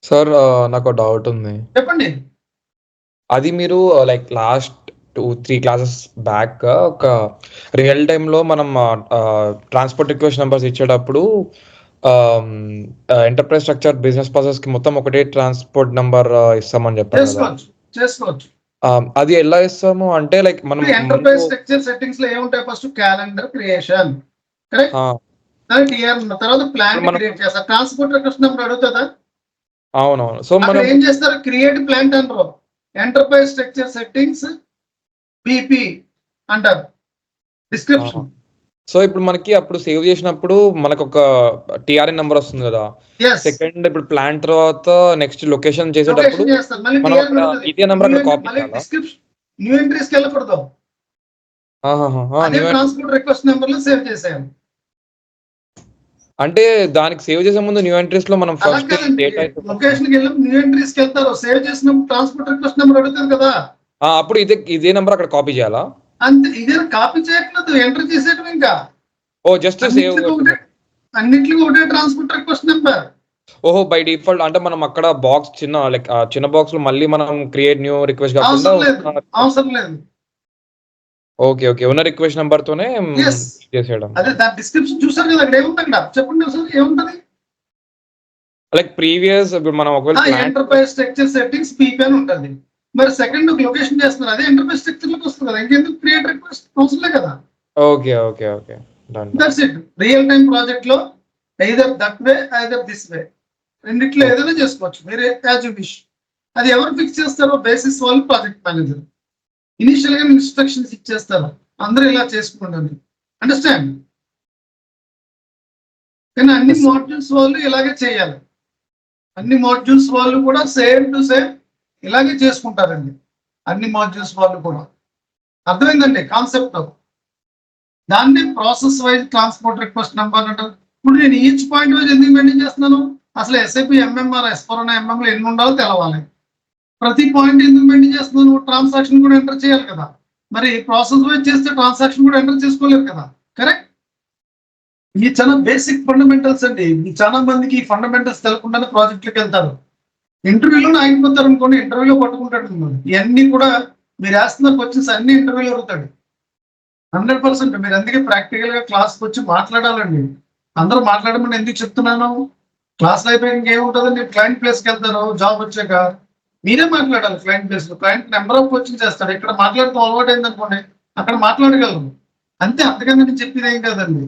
Sir నాకు doubt ఉంది. చెప్పండి. అది మీరు లైక్ లాస్ట్ 2-3 క్లాసెస్ బ్యాక్ ఒక రియల్ టైమ్‌లో మనం ట్రాన్స్‌పోర్ట్ రిక్వెస్ట్ నంబర్స్ ఇచ్చేటప్పుడు ఎంటర్‌ప్రైజ్ స్ట్రక్చర్ బిజినెస్ ప్రాసెస్‌కి మొత్తం ఒకటే ట్రాన్స్‌పోర్ట్ నంబర్ ఇస్తామని చెప్పారు కదా! చేసుకోవచ్చు. అది ఎలా ఇస్తాము? అంటే లైక్ మనం ఎంటర్‌ప్రైజ్ స్ట్రక్చర్ సెట్టింగ్స్ లో ఏముంటాయి? First calendar creation, correct? దాని టిఆర్ తర్వాత ప్లాన్ క్రియేట్ చేస్తారు. ట్రాన్స్‌పోర్ట్ రిక్వెస్ట్ నంబర్ అడుగుతుందా? అవునవును. సో మనం ఏం చేస్తారు? క్రియేట్ ప్లాంట్ అంటారు. ఎంటర్‌ప్రైజ్ స్ట్రక్చర్ సెట్టింగ్స్ పిపి అంటారు. డిస్క్రిప్షన్. సో ఇప్పుడు మనకి అప్పుడు సేవ్ చేసినప్పుడు మనకు ఒక టిఆర్ఎన్ నంబర్ వస్తుంది కదా. సెకండ్ ఇప్పుడు ప్లాన్ తర్వాత నెక్స్ట్ లొకేషన్ చేసేటప్పుడు మనం అక్కడ ఈటీఆర్ నంబర్ అక్కడ కాపీ చేయాలా? డిస్క్రిప్షన్ న్యూ ఎంట్రీస్ కి వెళ్ళకూడదు. అదే ట్రాన్స్‌పోర్ట్ రిక్వెస్ట్ నంబర్ లో సేవ్ చేసేయాలి. అంటే దానికి సేవ్ చేసే ముందు న్యూ ఎంట్రీస్ లో మనం ఫస్ట్ డేటా లొకేషన్ కి వెళ్ళి న్యూ ఎంట్రీస్ కి వెళ్తారు. సేవ్ చేసినప్పుడు ట్రాన్స్‌పోర్ట్ రిక్వెస్ట్ నంబర్ అడుగుతుంది కదా. అప్పుడు ఇదే నంబర్ అక్కడ కాపీ చేయాలా? అంతే. ఇదే కాపీ చేయట్లేదు, ఎంటర్ చేసేయడం. ఇంకా జస్ట్ సేవ్ అన్నిటికీ ఒకటే ట్రాన్స్‌పోర్ట్ రిక్వెస్ట్ నంబర్. ఓహో, బై డిఫాల్ట్ అంటే మనం అక్కడ బాక్స్ చిన్న బాక్స్ లో మళ్ళీ మనం క్రియేట్ న్యూ రిక్వెస్ట్ కాకుండా అవసరం లేదు. ఓకే ఓకే, ఉన్న రిక్వెస్ట్ నంబర్ తోనే చేసేయడం. అదే దాని డిస్క్రిప్షన్ చూసారు కదా, అక్కడ ఏముంది? అక్కడ చెప్పండి ఒకసారి ఏముంటది? లైక్ ప్రీవియస్ మనం ఒకవేళ ఎంటర్‌ప్రైజ్ స్ట్రక్చర్ సెట్టింగ్స్ పీపీ అని ఉంటుంది. మరి సెకండ్ లొకేషన్ చేస్తున్నారు, అదే ఎంటర్‌ప్రైజ్ స్ట్రక్చర్ లోకి వస్తుంది కదా. ఇంకెందుకు క్రియేట్ రిక్వెస్ట్ అవసరం కదా. Okay okay okay, done. That's it. Real time project లో either that way either this way, రెండిట్లో ఏదైనా చేసుకోవచ్చు మీరు యాజ్ యూ విష్. అది ఎవరు ఫిక్స్ చేస్తారో బేసిస్ వాళ్ళు ప్రాజెక్ట్ మేనేజర్. ఇనిషియల్ గా ఇన్స్ట్రక్షన్స్ ఇచ్చేస్తారు, అందరూ ఇలా చేసుకోండి. అండర్స్టాండ్? కానీ అన్ని మాడ్యూల్స్ వాళ్ళు ఇలాగే చేయాలి. అన్ని మాడ్యూల్స్ వాళ్ళు కూడా సేమ్ టు సేమ్ ఇలాగే చేసుకుంటారండి. అన్ని మాడ్యూల్స్ వాళ్ళు కూడా. అర్థమైందండి కాన్సెప్ట్? దాన్ని process wise transport request number అంటారు. ఇప్పుడు నేను ఈచ్ పాయింట్ వైజ్ ఎందుకు మెయింటైన్ చేస్తున్నాను? అసలు ఎస్ఐపి ఎంఎంఆర్ S/4HANA ఎంఎంలో ఎన్ని ఉండాలో తెలవాలి. ప్రతి పాయింట్ ఎందుకు మెయింటైన్ చేస్తున్నాను? ట్రాన్సాక్షన్ కూడా ఎంటర్ చేయాలి కదా. మరి ప్రాసెస్ వైజ్ చేస్తే ట్రాన్సాక్షన్ కూడా ఎంటర్ చేసుకోలేరు కదా. కరెక్ట్? ఈ చాలా బేసిక్ ఫండమెంటల్స్ అండి. చాలా మందికి ఈ ఫండమెంటల్స్ తెలకుండానే ప్రాజెక్ట్లకు వెళ్తారు. ఇంటర్వ్యూలోనే ఆగిపోతారు అనుకోండి, ఇంటర్వ్యూలో పట్టుకుంటాడు. ఇవన్నీ కూడా మీరు వేస్తున్న క్వశ్చన్స్ అన్ని ఇంటర్వ్యూలో అడుగుతాడు. 100% మీరు అందుకే ప్రాక్టికల్ గా క్లాస్కి వచ్చి మాట్లాడాలండి. అందరూ మాట్లాడమని ఎందుకు చెప్తున్నాను? క్లాస్ అయిపోయాక ఇంకేముంటుందండి? క్లయింట్ ప్లేస్కి వెళ్తారు జాబ్ వచ్చాక, మీరే మాట్లాడాలి. క్లయింట్ ప్లేస్ లో క్లయింట్ నెంబర్ ఆఫ్ క్వశ్చన్స్ చేస్తాడు. ఇక్కడ మాట్లాడుతూ అలవాటు అయింది అనుకోండి, అక్కడ మాట్లాడగలరు. అంతే, అంతకన్నా నేను చెప్పేది ఏం కాదండి.